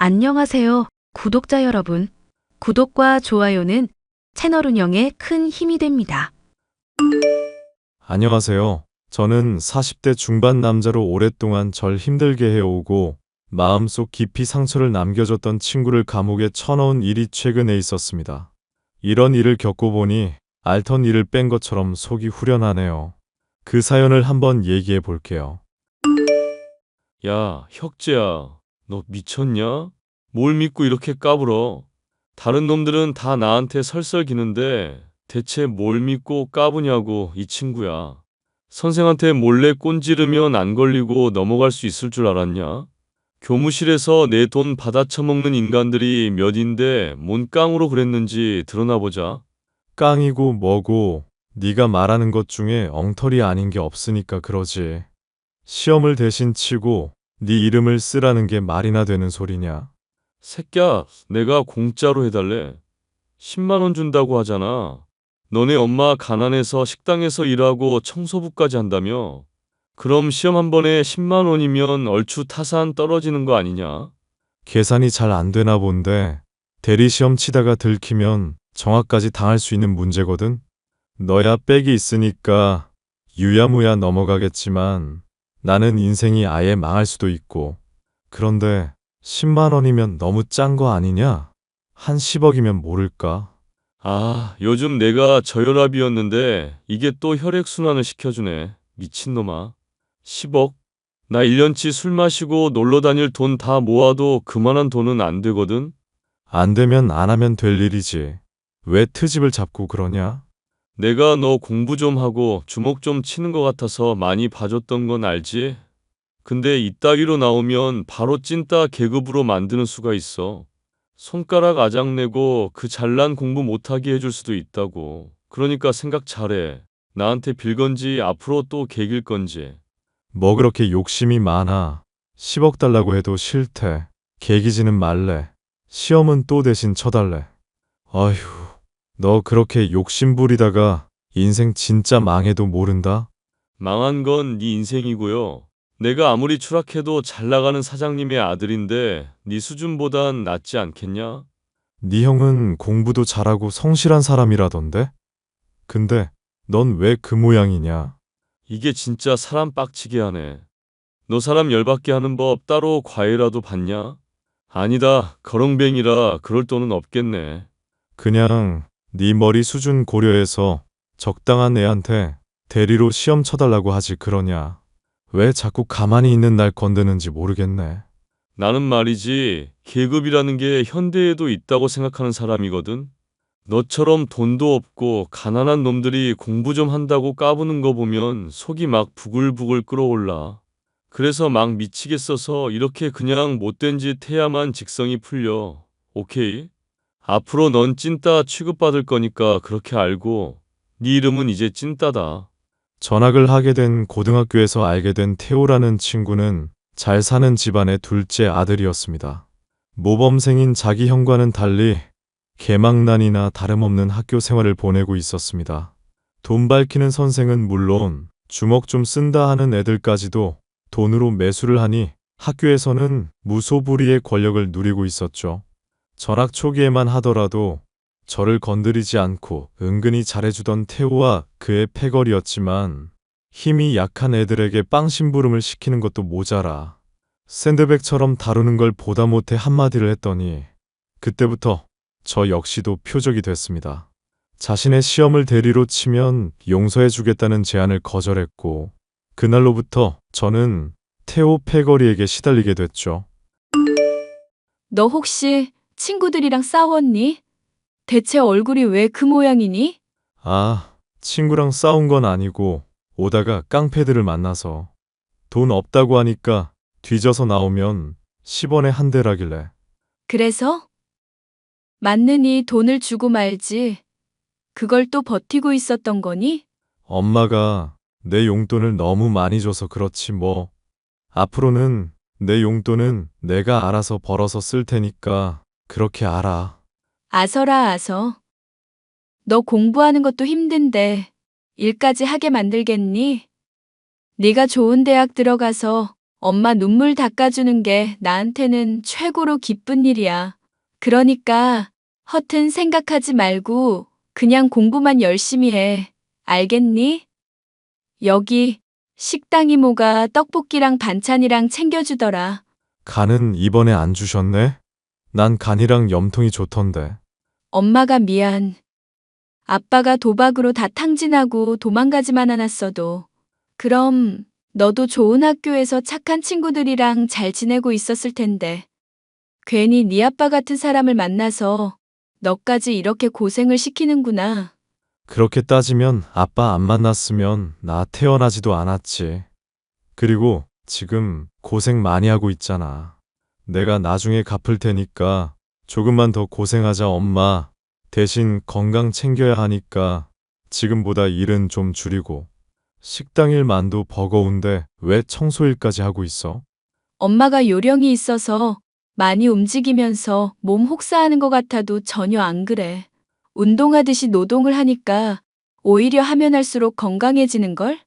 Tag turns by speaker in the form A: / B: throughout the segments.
A: 안녕하세요, 구독자 여러분. 구독과 좋아요는 채널 운영에 큰 힘이 됩니다.
B: 안녕하세요. 저는 40대 중반 남자로 오랫동안 절 힘들게 해오고 마음속 깊이 상처를 남겨줬던 친구를 감옥에 쳐넣은 일이 최근에 있었습니다. 이런 일을 겪어보니 알던 일을 뺀 것처럼 속이 후련하네요. 그 사연을 한번 얘기해 볼게요.
C: 야, 혁재야, 너 미쳤냐? 뭘 믿고 이렇게 까불어? 다른 놈들은 다 나한테 설설기는데 대체 뭘 믿고 까부냐고 이 친구야. 선생한테 몰래 꼰지르면 안 걸리고 넘어갈 수 있을 줄 알았냐? 교무실에서 내 돈 받아 처먹는 인간들이 몇인데 뭔 깡으로 그랬는지 드러나 보자.
B: 깡이고 뭐고 네가 말하는 것 중에 엉터리 아닌 게 없으니까 그러지. 시험을 대신 치고 네 이름을 쓰라는 게 말이나 되는 소리냐?
C: 새끼야, 내가 공짜로 해달래. 10만 원 준다고 하잖아. 너네 엄마 가난해서 식당에서 일하고 청소부까지 한다며? 그럼 시험 한 번에 10만 원이면 얼추 타산 떨어지는 거 아니냐?
B: 계산이 잘 안 되나 본데 대리 시험 치다가 들키면 정학까지 당할 수 있는 문제거든. 너야 백이 있으니까 유야무야 넘어가겠지만 나는 인생이 아예 망할 수도 있고. 그런데 10만 원이면 너무 짠 거 아니냐? 한 10억이면 모를까?
C: 아, 요즘 내가 저혈압이었는데 이게 또 혈액순환을 시켜주네. 미친놈아. 10억? 나 1년치 술 마시고 놀러 다닐 돈 다 모아도 그만한 돈은 안 되거든?
B: 안 되면 안 하면 될 일이지. 왜 트집을 잡고 그러냐?
C: 내가 너 공부 좀 하고 주먹 좀 치는 것 같아서 많이 봐줬던 건 알지? 근데 이따위로 나오면 바로 찐따 계급으로 만드는 수가 있어. 손가락 아작내고 그 잘난 공부 못하게 해줄 수도 있다고. 그러니까 생각 잘해. 나한테 빌 건지 앞으로 또 개길 건지.
B: 뭐 그렇게 욕심이 많아. 10억 달라고 해도 싫대. 개기지는 말래. 시험은 또 대신 쳐달래. 어휴, 너 그렇게 욕심 부리다가 인생 진짜 망해도 모른다?
C: 망한 건 네 인생이고요. 내가 아무리 추락해도 잘 나가는 사장님의 아들인데 네 수준보단 낫지 않겠냐?
B: 네 형은 공부도 잘하고 성실한 사람이라던데? 근데 넌 왜 그 모양이냐?
C: 이게 진짜 사람 빡치게 하네. 너 사람 열받게 하는 법 따로 과외라도 받냐? 아니다. 거렁뱅이라 그럴 돈은 없겠네.
B: 그냥 네 머리 수준 고려해서 적당한 애한테 대리로 시험 쳐달라고 하지 그러냐? 왜 자꾸 가만히 있는 날 건드는지 모르겠네.
C: 나는 말이지, 계급이라는 게 현대에도 있다고 생각하는 사람이거든. 너처럼 돈도 없고 가난한 놈들이 공부 좀 한다고 까부는 거 보면 속이 막 부글부글 끓어올라. 그래서 막 미치겠어서 이렇게 그냥 못된 짓 해야만 직성이 풀려. 오케이? 앞으로 넌 찐따 취급받을 거니까 그렇게 알고, 네 이름은 이제 찐따다.
B: 전학을 하게 된 고등학교에서 알게 된 태호라는 친구는 잘 사는 집안의 둘째 아들이었습니다. 모범생인 자기 형과는 달리 개망난이나 다름없는 학교 생활을 보내고 있었습니다. 돈 밝히는 선생은 물론 주먹 좀 쓴다 하는 애들까지도 돈으로 매수를 하니 학교에서는 무소불위의 권력을 누리고 있었죠. 전학 초기에만 하더라도 저를 건드리지 않고 은근히 잘해주던 태호와 그의 패거리였지만 힘이 약한 애들에게 빵심부름을 시키는 것도 모자라 샌드백처럼 다루는 걸 보다 못해 한마디를 했더니 그때부터 저 역시도 표적이 됐습니다. 자신의 시험을 대리로 치면 용서해주겠다는 제안을 거절했고 그날로부터 저는 태호 패거리에게 시달리게 됐죠.
A: 너 혹시 친구들이랑 싸웠니? 대체 얼굴이 왜 그 모양이니?
B: 아, 친구랑 싸운 건 아니고 오다가 깡패들을 만나서 돈 없다고 하니까 뒤져서 나오면 10원에 한 대라길래
A: 그래서? 맞느니 돈을 주고 말지. 그걸 또 버티고 있었던 거니?
B: 엄마가 내 용돈을 너무 많이 줘서 그렇지 뭐. 앞으로는 내 용돈은 내가 알아서 벌어서 쓸 테니까 그렇게 알아.
A: 아서라 아서. 너 공부하는 것도 힘든데 일까지 하게 만들겠니? 네가 좋은 대학 들어가서
D: 엄마 눈물 닦아주는 게 나한테는 최고로 기쁜 일이야. 그러니까 허튼 생각하지 말고 그냥 공부만 열심히 해. 알겠니? 여기 식당 이모가 떡볶이랑 반찬이랑 챙겨주더라.
B: 간은 이번에 안 주셨네? 난 간이랑 염통이 좋던데.
D: 엄마가 미안. 아빠가 도박으로 다 탕진하고 도망가지만 않았어도. 그럼 너도 좋은 학교에서 착한 친구들이랑 잘 지내고 있었을 텐데. 괜히 네 아빠 같은 사람을 만나서 너까지 이렇게 고생을 시키는구나.
B: 그렇게 따지면 아빠 안 만났으면 나 태어나지도 않았지. 그리고 지금 고생 많이 하고 있잖아. 내가 나중에 갚을 테니까 조금만 더 고생하자, 엄마. 대신 건강 챙겨야 하니까 지금보다 일은 좀 줄이고. 식당 일만도 버거운데 왜 청소일까지 하고 있어?
D: 엄마가 요령이 있어서 많이 움직이면서 몸 혹사하는 것 같아도 전혀 안 그래. 운동하듯이 노동을 하니까 오히려 하면 할수록 건강해지는걸?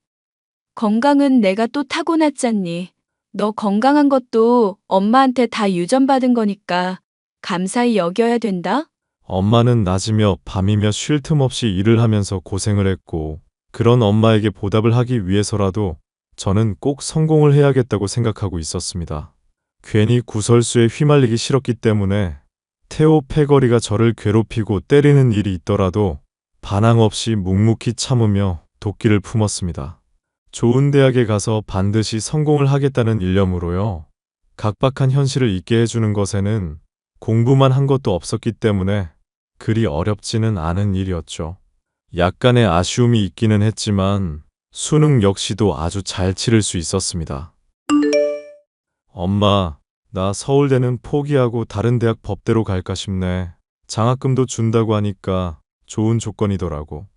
D: 건강은 내가 또 타고났잖니. 너 건강한 것도 엄마한테 다 유전받은 거니까 감사히 여겨야 된다?
B: 엄마는 낮이며 밤이며 쉴 틈 없이 일을 하면서 고생을 했고, 그런 엄마에게 보답을 하기 위해서라도 저는 꼭 성공을 해야겠다고 생각하고 있었습니다. 괜히 구설수에 휘말리기 싫었기 때문에 태호 패거리가 저를 괴롭히고 때리는 일이 있더라도 반항 없이 묵묵히 참으며 도끼를 품었습니다. 좋은 대학에 가서 반드시 성공을 하겠다는 일념으로요. 각박한 현실을 잊게 해주는 것에는 공부만 한 것도 없었기 때문에 그리 어렵지는 않은 일이었죠. 약간의 아쉬움이 있기는 했지만 수능 역시도 아주 잘 치를 수 있었습니다. 엄마, 나 서울대는 포기하고 다른 대학 법대로 갈까 싶네. 장학금도 준다고 하니까 좋은 조건이더라고.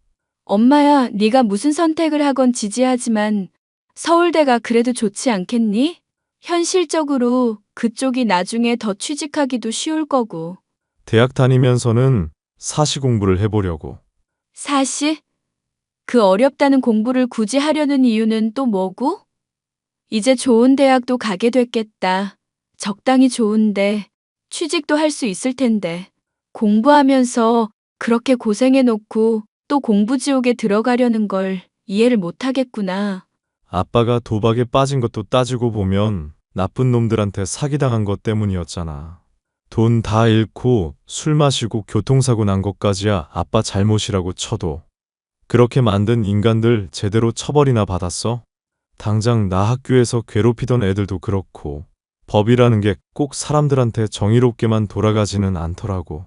D: 엄마야, 네가 무슨 선택을 하건 지지하지만 서울대가 그래도 좋지 않겠니? 현실적으로 그쪽이 나중에 더 취직하기도 쉬울 거고.
B: 대학 다니면서는 사시 공부를 해보려고.
D: 사실 그 어렵다는 공부를 굳이 하려는 이유는 또 뭐고? 이제 좋은 대학도 가게 됐겠다. 적당히 좋은데 취직도 할 수 있을 텐데. 공부하면서 그렇게 고생해놓고 또 공부지옥에 들어가려는 걸 이해를 못하겠구나.
B: 아빠가 도박에 빠진 것도 따지고 보면 나쁜 놈들한테 사기당한 것 때문이었잖아. 돈 다 잃고 술 마시고 교통사고 난 것까지야 아빠 잘못이라고 쳐도 그렇게 만든 인간들 제대로 처벌이나 받았어? 당장 나 학교에서 괴롭히던 애들도 그렇고 법이라는 게 꼭 사람들한테 정의롭게만 돌아가지는 않더라고.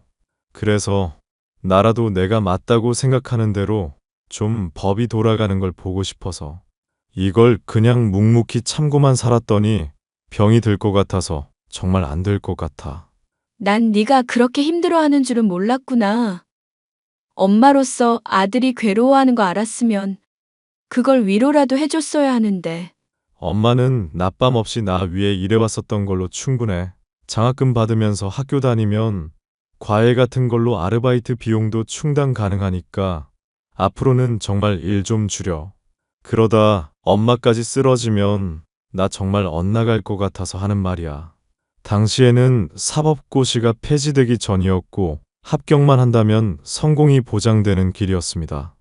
B: 그래서 나라도 내가 맞다고 생각하는 대로 좀 법이 돌아가는 걸 보고 싶어서 이걸 그냥 묵묵히 참고만 살았더니 병이 들 것 같아서 정말 안 될 것 같아.
D: 난 네가 그렇게 힘들어하는 줄은 몰랐구나. 엄마로서 아들이 괴로워하는 거 알았으면 그걸 위로라도 해줬어야 하는데.
B: 엄마는 낮밤 없이 나 위해 일해왔었던 걸로 충분해. 장학금 받으면서 학교 다니면 과외 같은 걸로 아르바이트 비용도 충당 가능하니까 앞으로는 정말 일 좀 줄여. 그러다 엄마까지 쓰러지면 나 정말 엇나갈 것 같아서 하는 말이야. 당시에는 사법고시가 폐지되기 전이었고 합격만 한다면 성공이 보장되는 길이었습니다.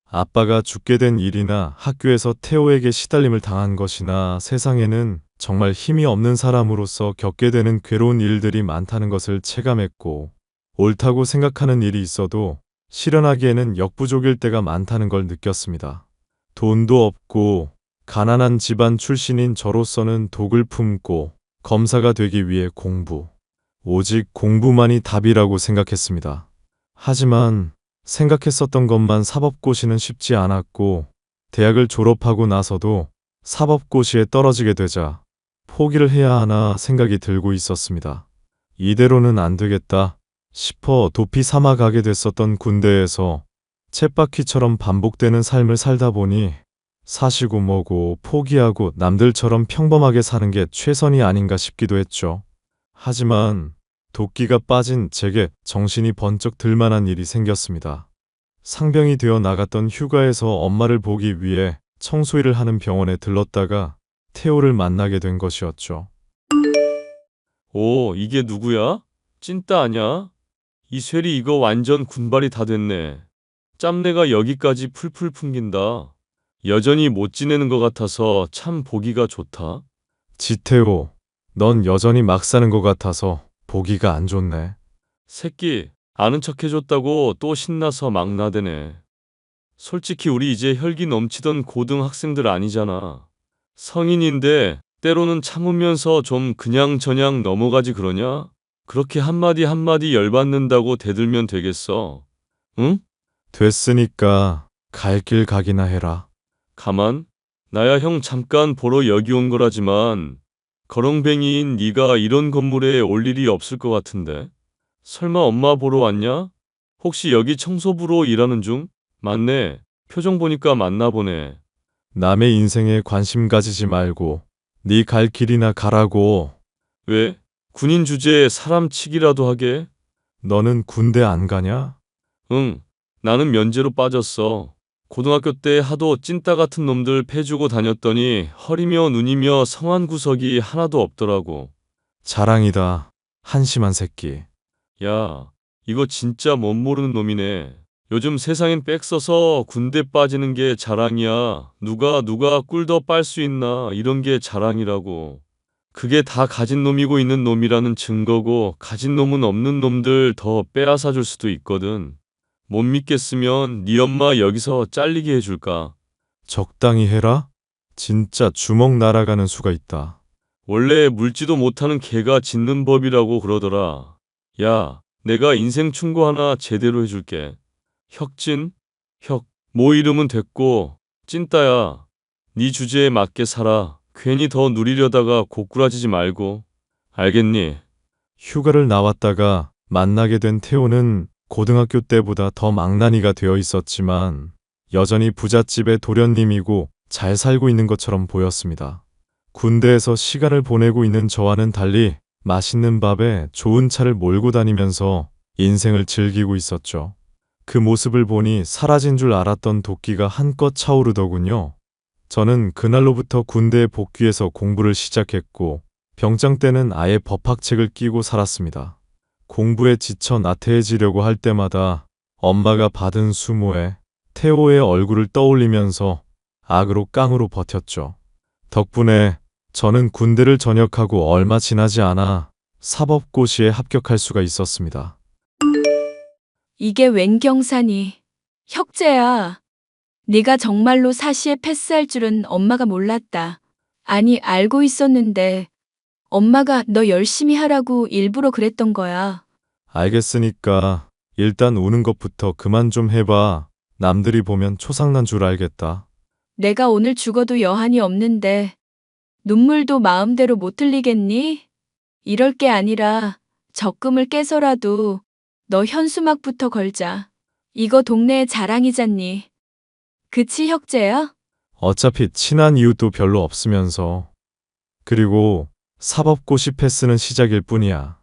B: 아빠가 죽게 된 일이나 학교에서 태호에게 시달림을 당한 것이나 세상에는 정말 힘이 없는 사람으로서 겪게 되는 괴로운 일들이 많다는 것을 체감했고 옳다고 생각하는 일이 있어도 실현하기에는 역부족일 때가 많다는 걸 느꼈습니다. 돈도 없고 가난한 집안 출신인 저로서는 독을 품고 검사가 되기 위해 공부, 오직 공부만이 답이라고 생각했습니다. 하지만 생각했었던 것만 사법고시는 쉽지 않았고 대학을 졸업하고 나서도 사법고시에 떨어지게 되자 포기를 해야 하나 생각이 들고 있었습니다. 이대로는 안 되겠다 싶어 도피 삼아 가게 됐었던 군대에서 쳇바퀴처럼 반복되는 삶을 살다 보니 사시고 뭐고 포기하고 남들처럼 평범하게 사는 게 최선이 아닌가 싶기도 했죠. 하지만 도끼가 빠진 제게 정신이 번쩍 들 만한 일이 생겼습니다. 상병이 되어 나갔던 휴가에서 엄마를 보기 위해 청소일을 하는 병원에 들렀다가 태호를 만나게 된 것이었죠.
C: 오, 이게 누구야? 찐따 아냐? 이 쇠리 이거 완전 군발이 다 됐네. 짬내가 여기까지 풀풀 풍긴다. 여전히 못 지내는 것 같아서 참 보기가 좋다.
B: 지태호, 넌 여전히 막 사는 것 같아서 보기가 안 좋네.
C: 새끼, 아는 척 해줬다고 또 신나서 막 나대네. 솔직히 우리 이제 혈기 넘치던 고등학생들 아니잖아. 성인인데 때로는 참으면서 좀 그냥저냥 넘어가지 그러냐? 그렇게 한마디 한마디 열받는다고 대들면 되겠어. 응?
B: 됐으니까 갈 길 가기나 해라.
C: 가만. 나야 형 잠깐 보러 여기 온 거라지만 거렁뱅이인 네가 이런 건물에 올 일이 없을 것 같은데. 설마 엄마 보러 왔냐? 혹시 여기 청소부로 일하는 중? 맞네. 표정 보니까 맞나 보네.
B: 남의 인생에 관심 가지지 말고 네 갈 길이나 가라고.
C: 왜? 군인 주제에 사람 치기라도 하게?
B: 너는 군대 안 가냐?
C: 응. 나는 면제로 빠졌어. 고등학교 때 하도 찐따 같은 놈들 패주고 다녔더니 허리며 눈이며 성한 구석이 하나도 없더라고.
B: 자랑이다. 한심한 새끼.
C: 야, 이거 진짜 못 모르는 놈이네. 요즘 세상엔 빽 써서 군대 빠지는 게 자랑이야. 누가 꿀 더 빨 수 있나 이런 게 자랑이라고. 그게 다 가진 놈이고 있는 놈이라는 증거고 가진 놈은 없는 놈들 더 빼앗아 줄 수도 있거든. 못 믿겠으면 네 엄마 여기서 잘리게 해줄까?
B: 적당히 해라. 진짜 주먹 날아가는 수가 있다.
C: 원래 물지도 못하는 개가 짖는 법이라고 그러더라. 야, 내가 인생 충고 하나 제대로 해줄게. 혁진? 뭐 이름은 됐고 찐따야. 네 주제에 맞게 살아. 괜히 더 누리려다가 고꾸라지지 말고. 알겠니?
B: 휴가를 나왔다가 만나게 된 태호는 고등학교 때보다 더 망나니가 되어 있었지만 여전히 부잣집의 도련님이고 잘 살고 있는 것처럼 보였습니다. 군대에서 시간을 보내고 있는 저와는 달리 맛있는 밥에 좋은 차를 몰고 다니면서 인생을 즐기고 있었죠. 그 모습을 보니 사라진 줄 알았던 도끼가 한껏 차오르더군요. 저는 그날로부터 군대에 복귀해서 공부를 시작했고 병장 때는 아예 법학책을 끼고 살았습니다. 공부에 지쳐 나태해지려고 할 때마다 엄마가 받은 수모에 태호의 얼굴을 떠올리면서 악으로 깡으로 버텼죠. 덕분에 저는 군대를 전역하고 얼마 지나지 않아 사법고시에 합격할 수가 있었습니다.
D: 이게 웬 경사니? 혁재야. 네가 정말로 사시에 패스할 줄은 엄마가 몰랐다. 아니, 알고 있었는데 엄마가 너 열심히 하라고 일부러 그랬던 거야.
B: 알겠으니까 일단 우는 것부터 그만 좀 해봐. 남들이 보면 초상난 줄 알겠다.
D: 내가 오늘 죽어도 여한이 없는데 눈물도 마음대로 못 흘리겠니? 이럴 게 아니라 적금을 깨서라도 너 현수막부터 걸자. 이거 동네의 자랑이잖니. 그치, 혁재야?
B: 어차피 친한 이웃도 별로 없으면서. 그리고 사법고시 패스는 시작일 뿐이야.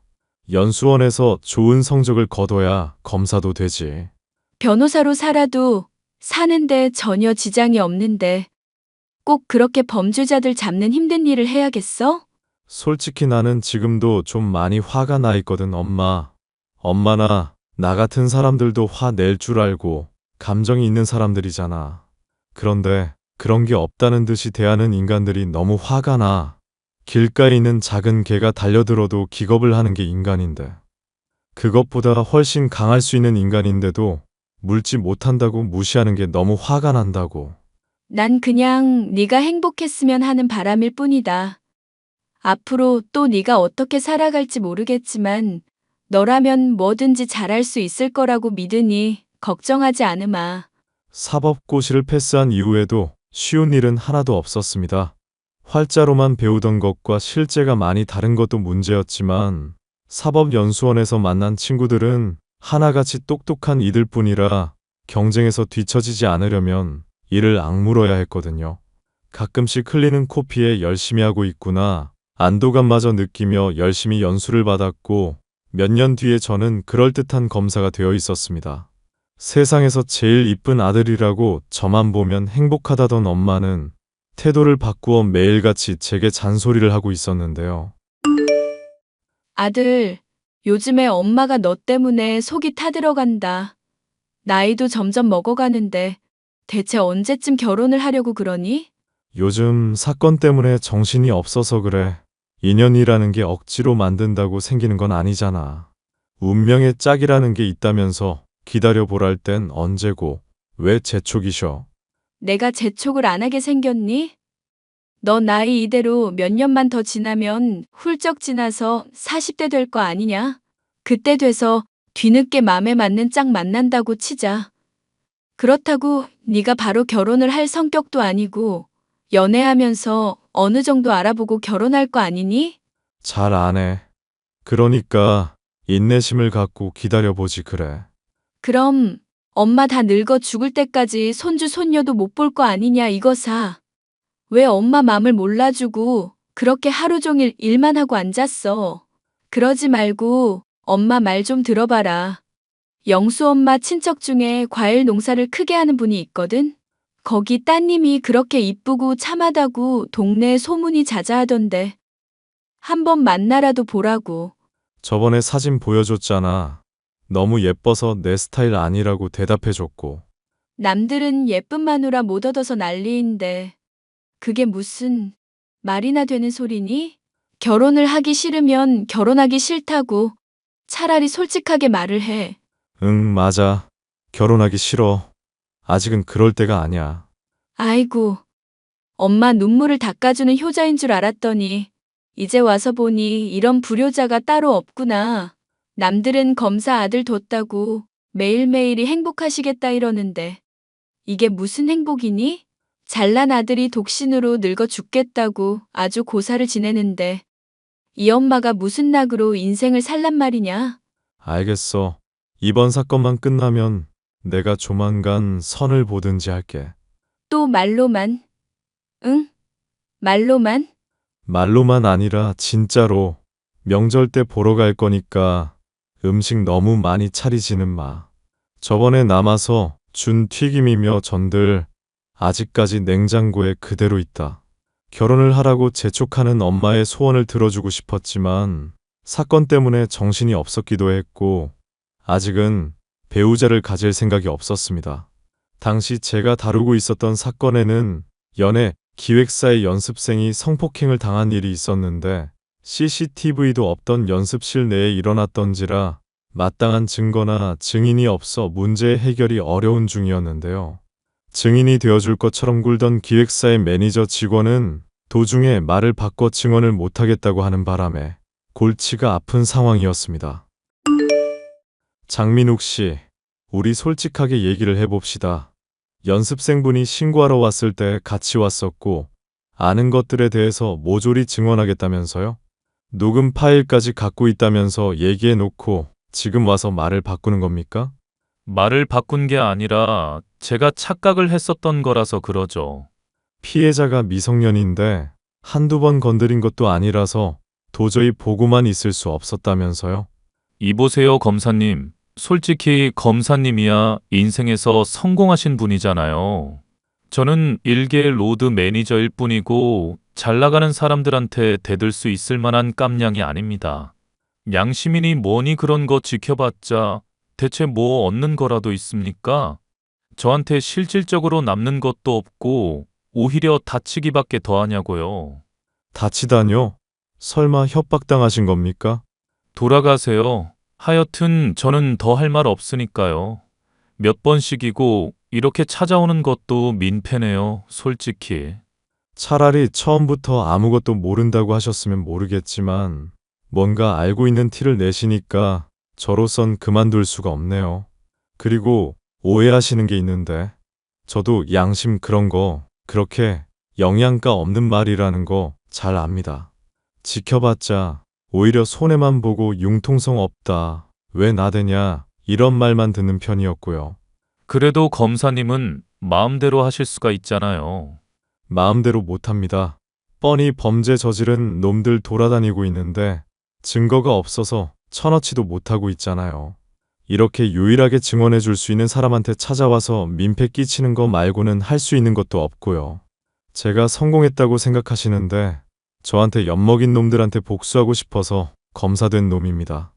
B: 연수원에서 좋은 성적을 거둬야 검사도 되지.
D: 변호사로 살아도 사는데 전혀 지장이 없는데 꼭 그렇게 범죄자들 잡는 힘든 일을 해야겠어?
B: 솔직히 나는 지금도 좀 많이 화가 나 있거든, 엄마. 엄마나 나 같은 사람들도 화 낼 줄 알고 감정이 있는 사람들이잖아. 그런데 그런 게 없다는 듯이 대하는 인간들이 너무 화가 나. 길가에 있는 작은 개가 달려들어도 기겁을 하는 게 인간인데. 그것보다 훨씬 강할 수 있는 인간인데도 물지 못한다고 무시하는 게 너무 화가 난다고.
D: 난 그냥 네가 행복했으면 하는 바람일 뿐이다. 앞으로 또 네가 어떻게 살아갈지 모르겠지만 너라면 뭐든지 잘할 수 있을 거라고 믿으니 걱정하지 않으마.
B: 사법고시를 패스한 이후에도 쉬운 일은 하나도 없었습니다. 활자로만 배우던 것과 실제가 많이 다른 것도 문제였지만 사법연수원에서 만난 친구들은 하나같이 똑똑한 이들 뿐이라 경쟁에서 뒤처지지 않으려면 이를 악물어야 했거든요. 가끔씩 흘리는 코피에 열심히 하고 있구나 안도감마저 느끼며 열심히 연수를 받았고 몇 년 뒤에 저는 그럴듯한 검사가 되어 있었습니다. 세상에서 제일 이쁜 아들이라고 저만 보면 행복하다던 엄마는 태도를 바꾸어 매일같이 제게 잔소리를 하고 있었는데요.
D: 아들, 요즘에 엄마가 너 때문에 속이 타들어간다. 나이도 점점 먹어가는데 대체 언제쯤 결혼을 하려고 그러니?
B: 요즘 사건 때문에 정신이 없어서 그래. 인연이라는 게 억지로 만든다고 생기는 건 아니잖아. 운명의 짝이라는 게 있다면서 기다려보랄 땐 언제고 왜 재촉이셔?
D: 내가 재촉을 안 하게 생겼니? 너 나이 이대로 몇 년만 더 지나면 훌쩍 지나서 40대 될 거 아니냐? 그때 돼서 뒤늦게 맘에 맞는 짝 만난다고 치자. 그렇다고 네가 바로 결혼을 할 성격도 아니고 연애하면서 어느 정도 알아보고 결혼할 거 아니니?
B: 잘 안 해. 그러니까 인내심을 갖고 기다려보지 그래.
D: 그럼 엄마 다 늙어 죽을 때까지 손주 손녀도 못 볼 거 아니냐 이거사. 왜 엄마 맘을 몰라주고 그렇게 하루 종일 일만 하고 앉았어. 그러지 말고 엄마 말 좀 들어봐라. 영수 엄마 친척 중에 과일 농사를 크게 하는 분이 있거든. 거기 따님이 그렇게 이쁘고 참하다고 동네에 소문이 자자하던데. 한번 만나라도 보라고.
B: 저번에 사진 보여줬잖아. 너무 예뻐서 내 스타일 아니라고 대답해줬고.
D: 남들은 예쁜 마누라 못 얻어서 난리인데 그게 무슨 말이나 되는 소리니? 결혼을 하기 싫으면 결혼하기 싫다고 차라리 솔직하게 말을 해.
B: 응, 맞아. 결혼하기 싫어. 아직은 그럴 때가 아니야.
D: 아이고, 엄마 눈물을 닦아주는 효자인 줄 알았더니 이제 와서 보니 이런 불효자가 따로 없구나. 남들은 검사 아들 뒀다고 매일매일이 행복하시겠다 이러는데 이게 무슨 행복이니? 잘난 아들이 독신으로 늙어 죽겠다고 아주 고사를 지내는데 이 엄마가 무슨 낙으로 인생을 살란 말이냐?
B: 알겠어. 이번 사건만 끝나면 내가 조만간 선을 보든지 할게.
D: 또 말로만. 응? 말로만?
B: 말로만 아니라 진짜로 명절 때 보러 갈 거니까 음식 너무 많이 차리지는 마. 저번에 남아서 준 튀김이며 전들 아직까지 냉장고에 그대로 있다. 결혼을 하라고 재촉하는 엄마의 소원을 들어주고 싶었지만 사건 때문에 정신이 없었기도 했고 아직은 배우자를 가질 생각이 없었습니다. 당시 제가 다루고 있었던 사건에는 연애 기획사의 연습생이 성폭행을 당한 일이 있었는데 CCTV도 없던 연습실 내에 일어났던지라 마땅한 증거나 증인이 없어 문제 해결이 어려운 중이었는데요. 증인이 되어줄 것처럼 굴던 기획사의 매니저 직원은 도중에 말을 바꿔 증언을 못하겠다고 하는 바람에 골치가 아픈 상황이었습니다. 장민욱 씨, 우리 솔직하게 얘기를 해봅시다. 연습생분이 신고하러 왔을 때 같이 왔었고 아는 것들에 대해서 모조리 증언하겠다면서요? 녹음 파일까지 갖고 있다면서 얘기해놓고 지금 와서 말을 바꾸는 겁니까?
E: 말을 바꾼 게 아니라 제가 착각을 했었던 거라서 그러죠.
B: 피해자가 미성년인데 한두 번 건드린 것도 아니라서 도저히 보고만 있을 수 없었다면서요?
E: 이보세요, 검사님. 솔직히 검사님이야 인생에서 성공하신 분이잖아요. 저는 일개 로드 매니저일 뿐이고 잘 나가는 사람들한테 대들 수 있을 만한 깜냥이 아닙니다. 양심이니 뭐니 그런 거 지켜봤자 대체 뭐 얻는 거라도 있습니까? 저한테 실질적으로 남는 것도 없고 오히려 다치기밖에 더하냐고요.
B: 다치다뇨? 설마 협박당하신 겁니까?
E: 돌아가세요. 하여튼 저는 더 할 말 없으니까요. 몇 번씩이고 이렇게 찾아오는 것도 민폐네요, 솔직히.
B: 차라리 처음부터 아무것도 모른다고 하셨으면 모르겠지만 뭔가 알고 있는 티를 내시니까 저로선 그만둘 수가 없네요. 그리고 오해하시는 게 있는데 저도 양심 그런 거 그렇게 영양가 없는 말이라는 거 잘 압니다. 지켜봤자 오히려 손해만 보고 융통성 없다. 왜 나대냐 이런 말만 듣는 편이었고요.
E: 그래도 검사님은 마음대로 하실 수가 있잖아요.
B: 마음대로 못합니다. 뻔히 범죄 저지른 놈들 돌아다니고 있는데 증거가 없어서 쳐넣지도 못하고 있잖아요. 이렇게 유일하게 증언해 줄 수 있는 사람한테 찾아와서 민폐 끼치는 거 말고는 할 수 있는 것도 없고요. 제가 성공했다고 생각하시는데 저한테 엿먹인 놈들한테 복수하고 싶어서 검사된 놈입니다.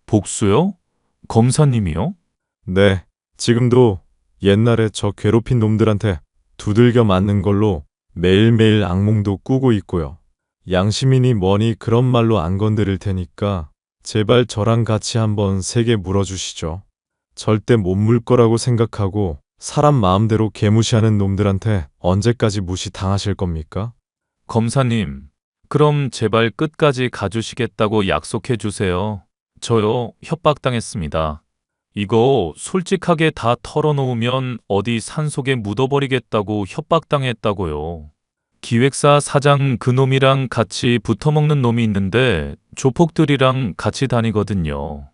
E: 복수요? 검사님이요?
B: 네, 지금도 옛날에 저 괴롭힌 놈들한테 두들겨 맞는 걸로 매일매일 악몽도 꾸고 있고요. 양심이니 뭐니 그런 말로 안 건드릴 테니까 제발 저랑 같이 한번 세게 물어주시죠. 절대 못 물 거라고 생각하고 사람 마음대로 개무시하는 놈들한테 언제까지 무시 당하실 겁니까?
E: 검사님, 그럼 제발 끝까지 가주시겠다고 약속해 주세요. 저요, 협박당했습니다. 이거 솔직하게 다 털어놓으면 어디 산속에 묻어버리겠다고 협박당했다고요. 기획사 사장 그놈이랑 같이 붙어먹는 놈이 있는데 조폭들이랑 같이 다니거든요.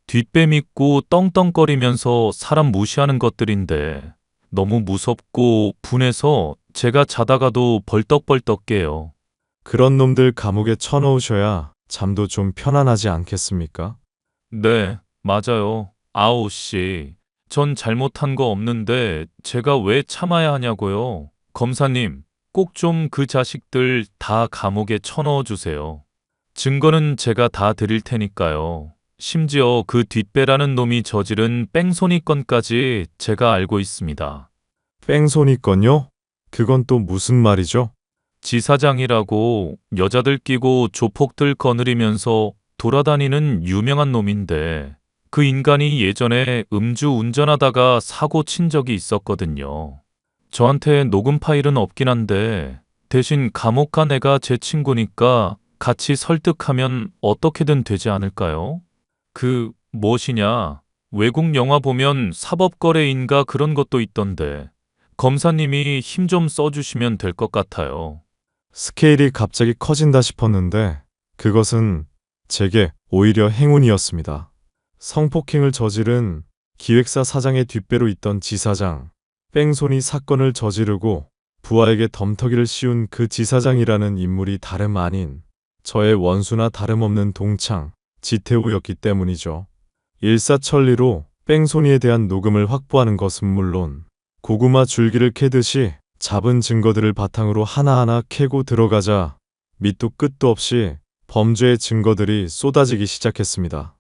E: 뒷배 믿고 떵떵거리면서 사람 무시하는 것들인데 너무 무섭고 분해서 제가 자다가도 벌떡벌떡 깨요.
B: 그런 놈들 감옥에 쳐넣으셔야 잠도 좀 편안하지 않겠습니까?
E: 네, 맞아요. 아우 씨, 전 잘못한 거 없는데 제가 왜 참아야 하냐고요. 검사님, 꼭 좀 그 자식들 다 감옥에 쳐넣어 주세요. 증거는 제가 다 드릴 테니까요. 심지어 그 뒷배라는 놈이 저지른 뺑소니 건까지 제가 알고 있습니다.
B: 뺑소니 건요? 그건 또 무슨 말이죠?
E: 지사장이라고 여자들 끼고 조폭들 거느리면서 돌아다니는 유명한 놈인데 그 인간이 예전에 음주 운전하다가 사고 친 적이 있었거든요. 저한테 녹음 파일은 없긴 한데 대신 감옥 간 애가 제 친구니까 같이 설득하면 어떻게든 되지 않을까요? 무엇이냐? 외국 영화 보면 사법거래인가 그런 것도 있던데 검사님이 힘 좀 써주시면 될 것 같아요.
B: 스케일이 갑자기 커진다 싶었는데 그것은 제게 오히려 행운이었습니다. 성폭행을 저지른 기획사 사장의 뒷배로 있던 지사장, 뺑소니 사건을 저지르고 부하에게 덤터기를 씌운 그 지사장이라는 인물이 다름 아닌 저의 원수나 다름없는 동창, 지태우였기 때문이죠. 일사천리로 뺑소니에 대한 녹음을 확보하는 것은 물론 고구마 줄기를 캐듯이 잡은 증거들을 바탕으로 하나하나 캐고 들어가자 밑도 끝도 없이 범죄의 증거들이 쏟아지기 시작했습니다.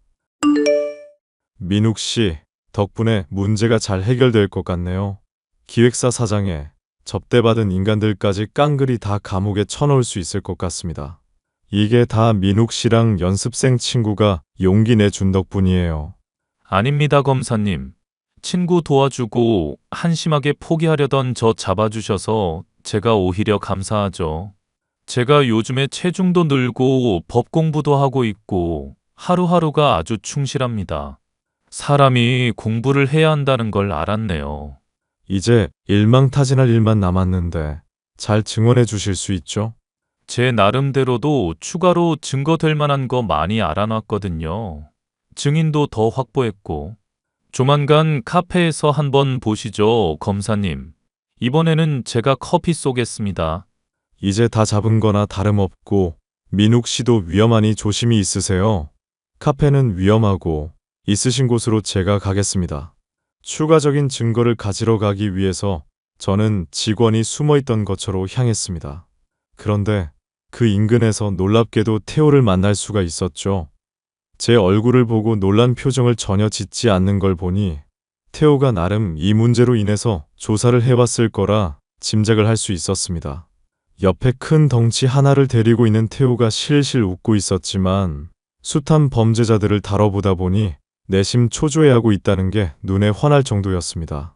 B: 민욱 씨, 덕분에 문제가 잘 해결될 것 같네요. 기획사 사장에 접대받은 인간들까지 깡그리 다 감옥에 쳐넣을 수 있을 것 같습니다. 이게 다 민욱 씨랑 연습생 친구가 용기 내준 덕분이에요.
E: 아닙니다, 검사님. 친구 도와주고 한심하게 포기하려던 저 잡아주셔서 제가 오히려 감사하죠. 제가 요즘에 체중도 늘고 법 공부도 하고 있고 하루하루가 아주 충실합니다. 사람이 공부를 해야 한다는 걸 알았네요.
B: 이제 일망타진할 일만 남았는데 잘 증언해 주실 수 있죠?
E: 제 나름대로도 추가로 증거될 만한 거 많이 알아놨거든요. 증인도 더 확보했고. 조만간 카페에서 한번 보시죠, 검사님. 이번에는 제가 커피 쏘겠습니다.
B: 이제 다 잡은 거나 다름없고 민욱 씨도 위험하니 조심히 있으세요. 카페는 위험하고 있으신 곳으로 제가 가겠습니다. 추가적인 증거를 가지러 가기 위해서 저는 직원이 숨어있던 거처로 향했습니다. 그런데 그 인근에서 놀랍게도 태호를 만날 수가 있었죠. 제 얼굴을 보고 놀란 표정을 전혀 짓지 않는 걸 보니 태호가 나름 이 문제로 인해서 조사를 해왔을 거라 짐작을 할 수 있었습니다. 옆에 큰 덩치 하나를 데리고 있는 태호가 실실 웃고 있었지만 숱한 범죄자들을 다뤄보다 보니 내심 초조해하고 있다는 게 눈에 환할 정도였습니다.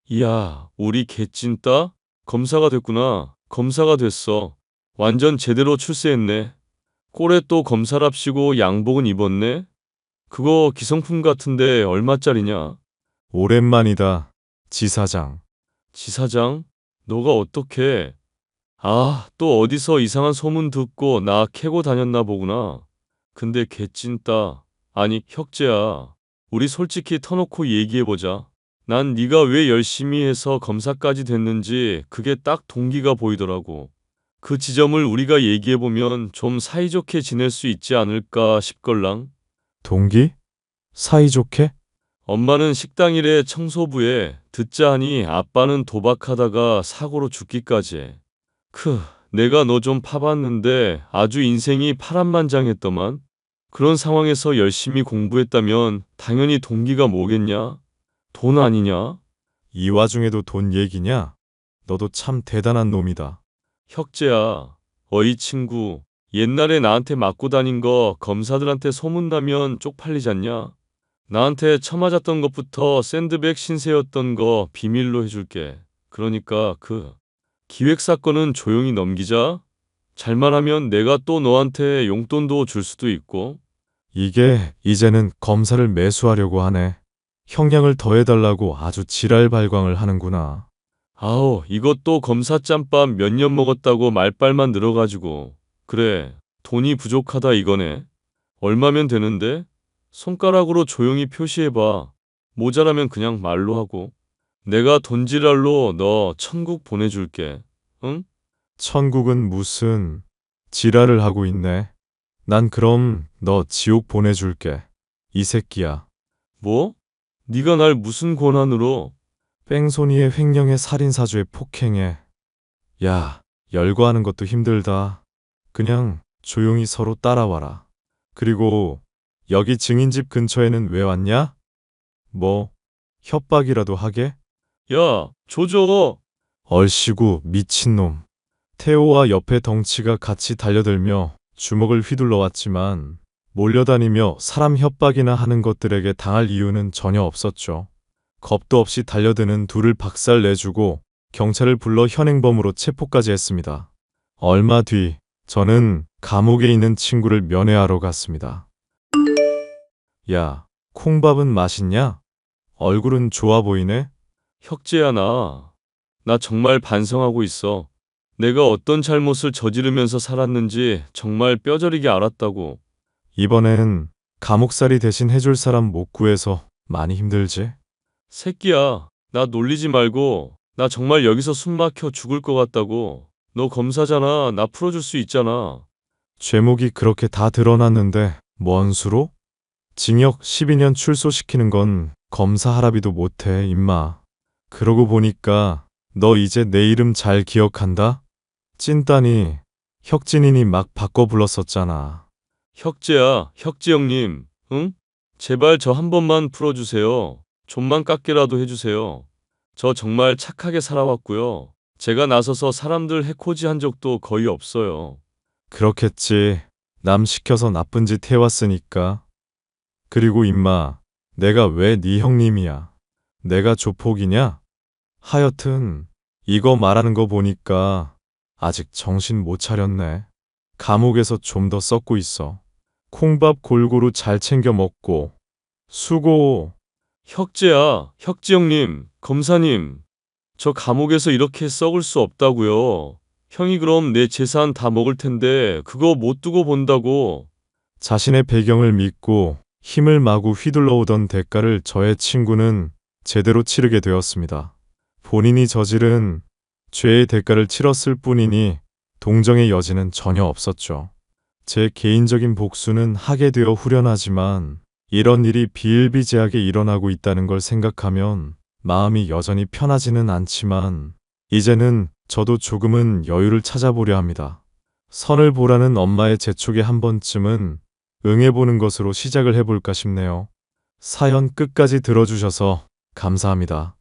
C: 이야, 우리 개찐따? 검사가 됐구나. 검사가 됐어. 완전 제대로 출세했네. 꼴에 또 검사랍시고 양복은 입었네? 그거 기성품 같은데 얼마짜리냐?
B: 오랜만이다, 지사장.
C: 지사장? 너가 어떻게? 아, 또 어디서 이상한 소문 듣고 나 캐고 다녔나 보구나. 근데 개찐따. 아니, 혁재야. 우리 솔직히 터놓고 얘기해보자. 난 네가 왜 열심히 해서 검사까지 됐는지 그게 딱 동기가 보이더라고. 그 지점을 우리가 얘기해보면 좀 사이좋게 지낼 수 있지 않을까 싶걸랑.
B: 동기? 사이좋게?
C: 엄마는 식당 일에 청소부에, 듣자 하니 아빠는 도박하다가 사고로 죽기까지 해. 내가 너 좀 파봤는데 아주 인생이 파란만장했더만. 그런 상황에서 열심히 공부했다면 당연히 동기가 뭐겠냐? 돈 아니냐?
B: 이 와중에도 돈 얘기냐? 너도 참 대단한 놈이다.
C: 혁재야, 어이 친구, 옛날에 나한테 맞고 다닌 거 검사들한테 소문나면 쪽팔리잖냐? 나한테 처맞았던 것부터 샌드백 신세였던 거 비밀로 해줄게. 그러니까 기획사건은 조용히 넘기자. 잘만 하면 내가 또 너한테 용돈도 줄 수도 있고.
B: 이게 이제는 검사를 매수하려고 하네. 형량을 더해달라고 아주 지랄 발광을 하는구나.
C: 아우, 이것도 검사 짬밥 몇 년 먹었다고 말빨만 늘어가지고. 그래, 돈이 부족하다 이거네. 얼마면 되는데? 손가락으로 조용히 표시해봐. 모자라면 그냥 말로 하고. 내가 돈지랄로 너 천국 보내줄게. 응?
B: 천국은 무슨 지랄을 하고 있네. 난 그럼 너 지옥 보내줄게. 이 새끼야.
C: 뭐? 네가 날 무슨 권한으로?
B: 뺑소니에 횡령에 살인사주에 폭행해. 야, 열거하는 것도 힘들다. 그냥 조용히 서로 따라와라. 그리고 여기 증인집 근처에는 왜 왔냐? 뭐 협박이라도 하게?
C: 야, 조져.
B: 얼씨구 미친놈. 태호와 옆에 덩치가 같이 달려들며 주먹을 휘둘러 왔지만 몰려다니며 사람 협박이나 하는 것들에게 당할 이유는 전혀 없었죠. 겁도 없이 달려드는 둘을 박살내주고 경찰을 불러 현행범으로 체포까지 했습니다. 얼마 뒤 저는 감옥에 있는 친구를 면회하러 갔습니다. 야, 콩밥은 맛있냐? 얼굴은 좋아 보이네?
C: 혁재야, 나 정말 반성하고 있어. 내가 어떤 잘못을 저지르면서 살았는지 정말 뼈저리게 알았다고.
B: 이번엔 감옥살이 대신 해줄 사람 못 구해서 많이 힘들지?
C: 새끼야, 나 놀리지 말고. 나 정말 여기서 숨 막혀 죽을 것 같다고. 너 검사잖아. 나 풀어줄 수 있잖아.
B: 죄목이 그렇게 다 드러났는데 뭔 수로? 징역 12년 출소시키는 건 검사 할아비도 못해, 임마. 그러고 보니까 너 이제 내 이름 잘 기억한다? 찐따니 혁진이니 막 바꿔 불렀었잖아.
C: 혁재야, 혁재 형님. 응? 제발 저 한 번만 풀어주세요. 좀만 깎게라도 해주세요. 저 정말 착하게 살아왔고요. 제가 나서서 사람들 해코지 한 적도 거의 없어요.
B: 그렇겠지. 남 시켜서 나쁜 짓 해왔으니까. 그리고 임마, 내가 왜 네 형님이야? 내가 조폭이냐? 하여튼 이거 말하는 거 보니까 아직 정신 못 차렸네. 감옥에서 좀 더 썩고 있어. 콩밥 골고루 잘 챙겨 먹고. 수고.
C: 혁재야, 혁재 형님, 검사님. 저 감옥에서 이렇게 썩을 수 없다고요. 형이 그럼 내 재산 다 먹을 텐데 그거 못 두고 본다고.
B: 자신의 배경을 믿고 힘을 마구 휘둘러 오던 대가를 저의 친구는 제대로 치르게 되었습니다. 본인이 저지른 죄의 대가를 치렀을 뿐이니 동정의 여지는 전혀 없었죠. 제 개인적인 복수는 하게 되어 후련하지만 이런 일이 비일비재하게 일어나고 있다는 걸 생각하면 마음이 여전히 편하지는 않지만 이제는 저도 조금은 여유를 찾아보려 합니다. 선을 보라는 엄마의 재촉에 한 번쯤은 응해보는 것으로 시작을 해볼까 싶네요. 사연 끝까지 들어주셔서 감사합니다.